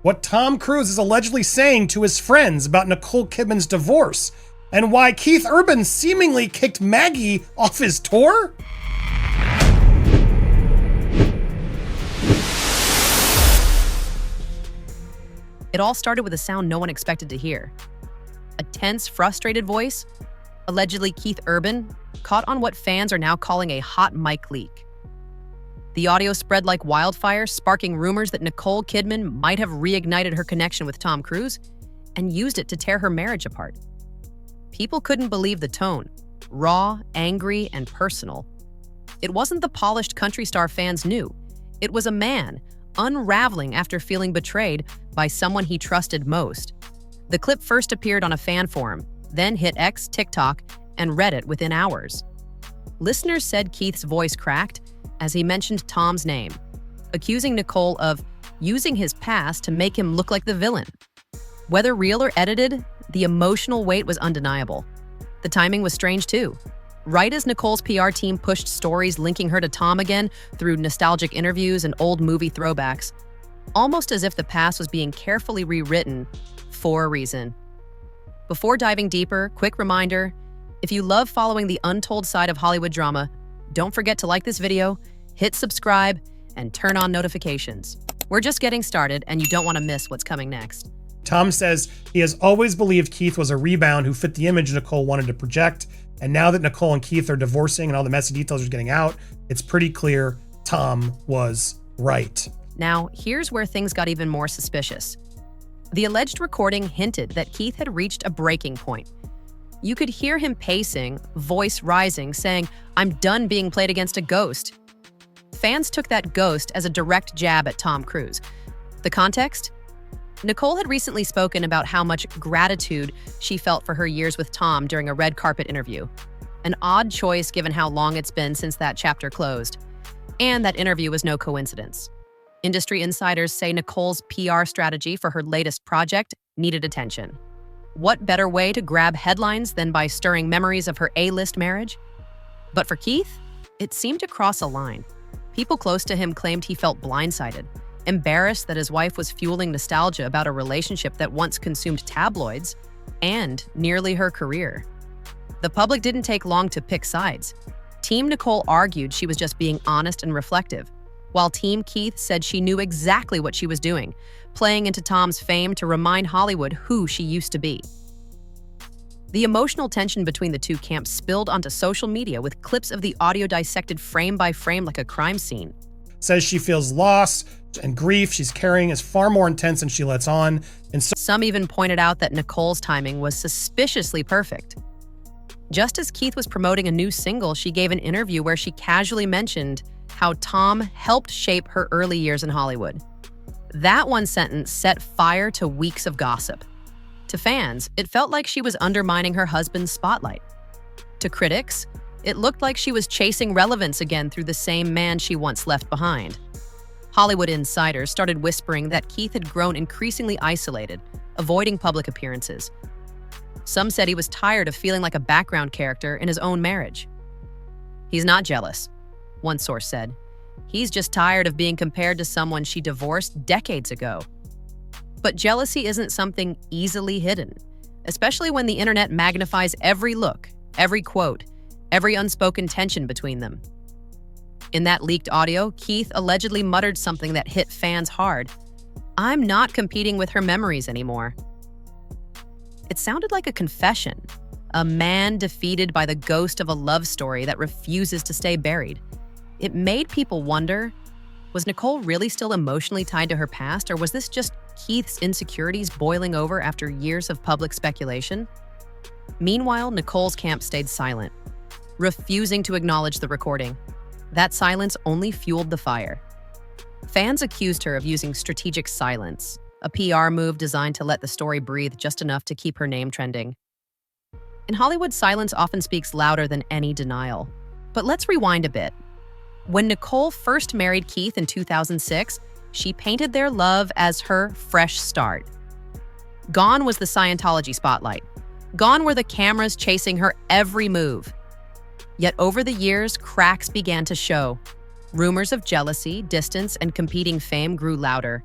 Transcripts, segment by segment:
what Tom Cruise is allegedly saying to his friends about Nicole Kidman's divorce, and why Keith Urban seemingly kicked Maggie off his tour? It all started with a sound no one expected to hear. A tense, frustrated voice, allegedly Keith Urban, caught on what fans are now calling a hot mic leak. The audio spread like wildfire, sparking rumors that Nicole Kidman might have reignited her connection with Tom Cruise and used it to tear her marriage apart. People couldn't believe the tone, raw, angry, and personal. It wasn't the polished country star fans knew. It was a man unraveling after feeling betrayed by someone he trusted most. The clip first appeared on a fan forum, then hit X, TikTok, and Reddit within hours. Listeners said Keith's voice cracked as he mentioned Tom's name, accusing Nicole of using his past to make him look like the villain. Whether real or edited, the emotional weight was undeniable. The timing was strange too. Right as Nicole's PR team pushed stories linking her to Tom again through nostalgic interviews and old movie throwbacks, almost as if the past was being carefully rewritten for a reason. Before diving deeper, quick reminder, if you love following the untold side of Hollywood drama, don't forget to like this video, hit subscribe, and turn on notifications. We're just getting started, and you don't want to miss what's coming next. Tom says he has always believed Keith was a rebound who fit the image Nicole wanted to project, and now that Nicole and Keith are divorcing and all the messy details are getting out, it's pretty clear Tom was right. Now, here's where things got even more suspicious. The alleged recording hinted that Keith had reached a breaking point. You could hear him pacing, voice rising, saying, "I'm done being played against a ghost." Fans took that ghost as a direct jab at Tom Cruise. The context? Nicole had recently spoken about how much gratitude she felt for her years with Tom during a red carpet interview. An odd choice given how long it's been since that chapter closed. And that interview was no coincidence. Industry insiders say Nicole's PR strategy for her latest project needed attention. What better way to grab headlines than by stirring memories of her A-list marriage? But for Keith, it seemed to cross a line. People close to him claimed he felt blindsided, embarrassed that his wife was fueling nostalgia about a relationship that once consumed tabloids and nearly her career. The public didn't take long to pick sides. Team Nicole argued she was just being honest and reflective, while Team Keith said she knew exactly what she was doing, playing into Tom's fame to remind Hollywood who she used to be. The emotional tension between the two camps spilled onto social media with clips of the audio dissected frame by frame like a crime scene. Says she feels loss and grief she's carrying is far more intense than she lets on. And Some even pointed out that Nicole's timing was suspiciously perfect. Just as Keith was promoting a new single, she gave an interview where she casually mentioned how Tom helped shape her early years in Hollywood. That one sentence set fire to weeks of gossip. To fans, it felt like she was undermining her husband's spotlight. To critics, it looked like she was chasing relevance again through the same man she once left behind. Hollywood insiders started whispering that Keith had grown increasingly isolated, avoiding public appearances. Some said he was tired of feeling like a background character in his own marriage. "He's not jealous," one source said. "He's just tired of being compared to someone she divorced decades ago." But jealousy isn't something easily hidden, especially when the internet magnifies every look, every quote, every unspoken tension between them. In that leaked audio, Keith allegedly muttered something that hit fans hard. "I'm not competing with her memories anymore." It sounded like a confession, a man defeated by the ghost of a love story that refuses to stay buried. It made people wonder, was Nicole really still emotionally tied to her past, or was this just Keith's insecurities boiling over after years of public speculation? Meanwhile, Nicole's camp stayed silent, refusing to acknowledge the recording. That silence only fueled the fire. Fans accused her of using strategic silence, a PR move designed to let the story breathe just enough to keep her name trending. In Hollywood, silence often speaks louder than any denial. But let's rewind a bit. When Nicole first married Keith in 2006, she painted their love as her fresh start. Gone was the Scientology spotlight. Gone were the cameras chasing her every move. Yet over the years, cracks began to show. Rumors of jealousy, distance, and competing fame grew louder.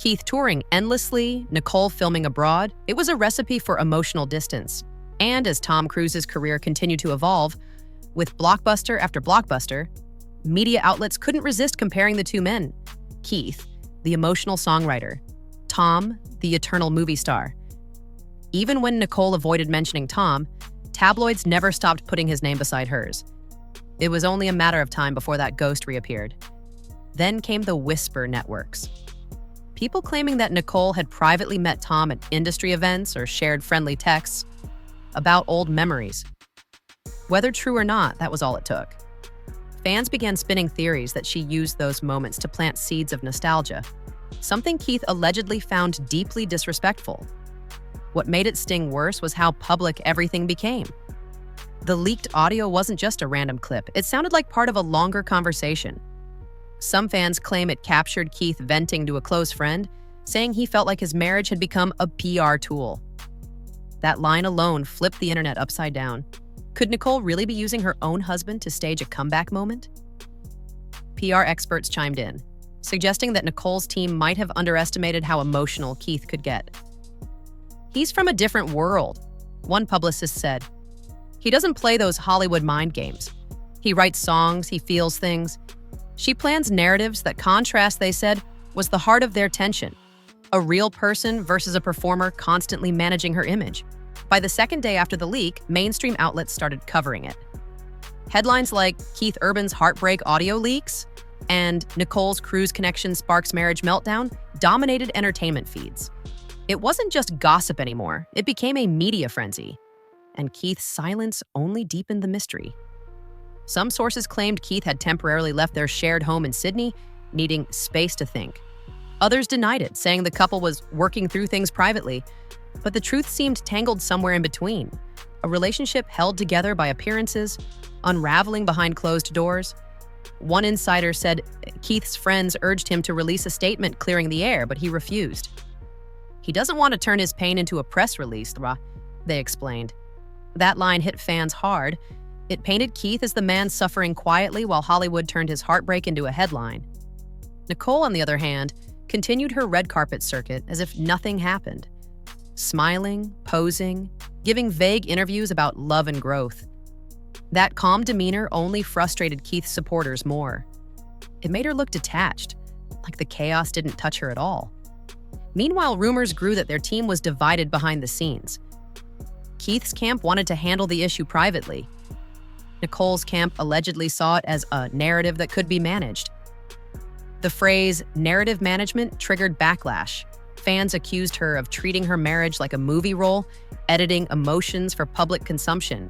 Keith touring endlessly, Nicole filming abroad, it was a recipe for emotional distance. And as Tom Cruise's career continued to evolve, with blockbuster after blockbuster, media outlets couldn't resist comparing the two men. Keith, the emotional songwriter; Tom, the eternal movie star. Even when Nicole avoided mentioning Tom, tabloids never stopped putting his name beside hers. It was only a matter of time before that ghost reappeared. Then came the whisper networks. People claiming that Nicole had privately met Tom at industry events or shared friendly texts about old memories. Whether true or not, that was all it took. Fans began spinning theories that she used those moments to plant seeds of nostalgia, something Keith allegedly found deeply disrespectful. What made it sting worse was how public everything became. The leaked audio wasn't just a random clip, it sounded like part of a longer conversation. Some fans claim it captured Keith venting to a close friend, saying he felt like his marriage had become a PR tool. That line alone flipped the internet upside down. Could Nicole really be using her own husband to stage a comeback moment? PR experts chimed in, suggesting that Nicole's team might have underestimated how emotional Keith could get. "He's from a different world," one publicist said. "He doesn't play those Hollywood mind games. He writes songs, he feels things. She plans narratives that contrast, they said, was the heart of their tension. A real person versus a performer constantly managing her image." By the second day after the leak, mainstream outlets started covering it. Headlines like Keith Urban's heartbreak audio leaks and Nicole's cruise connection sparks marriage meltdown dominated entertainment feeds. It wasn't just gossip anymore, it became a media frenzy. And Keith's silence only deepened the mystery. Some sources claimed Keith had temporarily left their shared home in Sydney, needing space to think. Others denied it, saying the couple was working through things privately. But the truth seemed tangled somewhere in between. A relationship held together by appearances, unraveling behind closed doors. One insider said Keith's friends urged him to release a statement clearing the air, but he refused. "He doesn't want to turn his pain into a press release," they explained. That line hit fans hard. It painted Keith as the man suffering quietly while Hollywood turned his heartbreak into a headline. Nicole, on the other hand, continued her red carpet circuit as if nothing happened. Smiling, posing, giving vague interviews about love and growth. That calm demeanor only frustrated Keith's supporters more. It made her look detached, like the chaos didn't touch her at all. Meanwhile, rumors grew that their team was divided behind the scenes. Keith's camp wanted to handle the issue privately. Nicole's camp allegedly saw it as a narrative that could be managed. The phrase narrative management triggered backlash. Fans accused her of treating her marriage like a movie role, editing emotions for public consumption.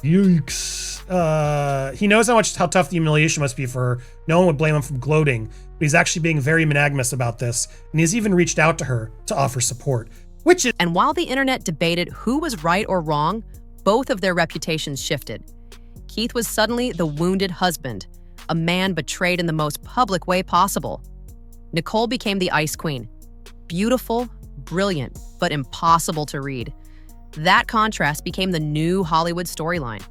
Yikes. He knows how tough the humiliation must be for her. No one would blame him for gloating, but he's actually being very monogamous about this, and he's even reached out to her to offer support, which is— And while the internet debated who was right or wrong, both of their reputations shifted. Keith was suddenly the wounded husband, a man betrayed in the most public way possible. Nicole became the ice queen. Beautiful, brilliant, but impossible to read. That contrast became the new Hollywood storyline.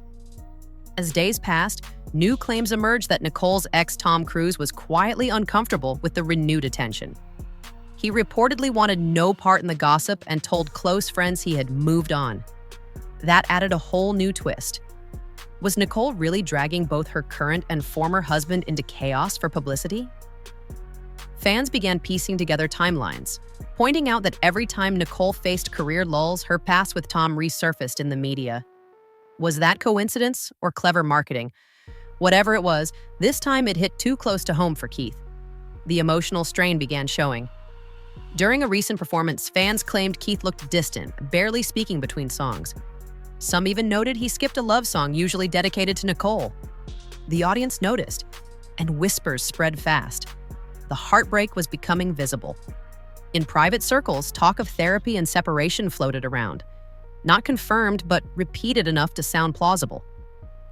As days passed, new claims emerged that Nicole's ex Tom Cruise was quietly uncomfortable with the renewed attention. He reportedly wanted no part in the gossip and told close friends he had moved on. That added a whole new twist. Was Nicole really dragging both her current and former husband into chaos for publicity? Fans began piecing together timelines, pointing out that every time Nicole faced career lulls, her past with Tom resurfaced in the media. Was that coincidence or clever marketing? Whatever it was, this time it hit too close to home for Keith. The emotional strain began showing. During a recent performance, fans claimed Keith looked distant, barely speaking between songs. Some even noted he skipped a love song usually dedicated to Nicole. The audience noticed, and whispers spread fast. The heartbreak was becoming visible. In private circles, talk of therapy and separation floated around. Not confirmed, but repeated enough to sound plausible.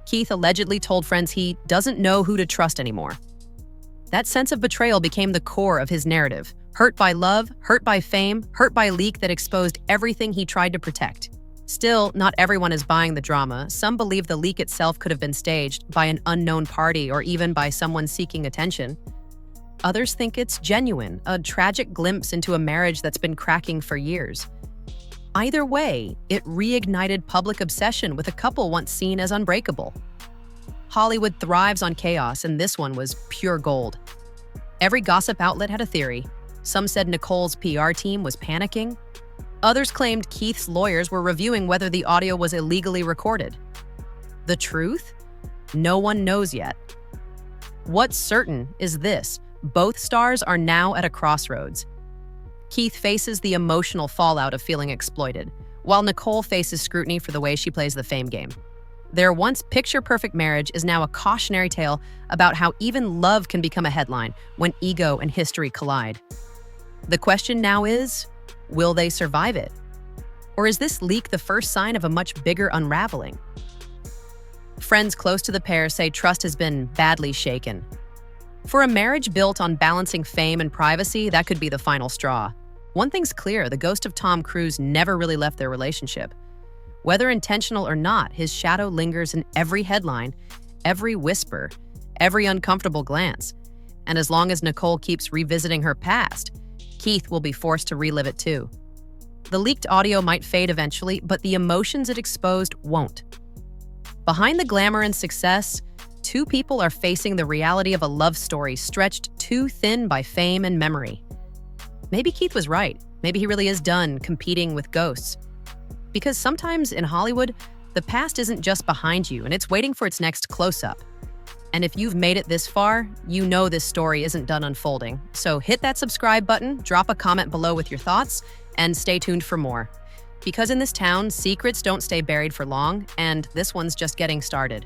Keith allegedly told friends he doesn't know who to trust anymore. That sense of betrayal became the core of his narrative. Hurt by love, hurt by fame, hurt by a leak that exposed everything he tried to protect. Still, not everyone is buying the drama. Some believe the leak itself could have been staged by an unknown party or even by someone seeking attention. Others think it's genuine, a tragic glimpse into a marriage that's been cracking for years. Either way, it reignited public obsession with a couple once seen as unbreakable. Hollywood thrives on chaos, and this one was pure gold. Every gossip outlet had a theory. Some said Nicole's PR team was panicking. Others claimed Keith's lawyers were reviewing whether the audio was illegally recorded. The truth? No one knows yet. What's certain is this: both stars are now at a crossroads. Keith faces the emotional fallout of feeling exploited, while Nicole faces scrutiny for the way she plays the fame game. Their once picture-perfect marriage is now a cautionary tale about how even love can become a headline when ego and history collide. The question now is, will they survive it? Or is this leak the first sign of a much bigger unraveling? Friends close to the pair say trust has been badly shaken. For a marriage built on balancing fame and privacy, that could be the final straw. One thing's clear: the ghost of Tom Cruise never really left their relationship. Whether intentional or not, his shadow lingers in every headline, every whisper, every uncomfortable glance. And as long as Nicole keeps revisiting her past, Keith will be forced to relive it too. The leaked audio might fade eventually, but the emotions it exposed won't. Behind the glamour and success, two people are facing the reality of a love story stretched too thin by fame and memory. Maybe Keith was right. Maybe he really is done competing with ghosts. Because sometimes in Hollywood, the past isn't just behind you, and it's waiting for its next close-up. And if you've made it this far, you know this story isn't done unfolding. So hit that subscribe button, drop a comment below with your thoughts, and stay tuned for more. Because in this town, secrets don't stay buried for long, and this one's just getting started.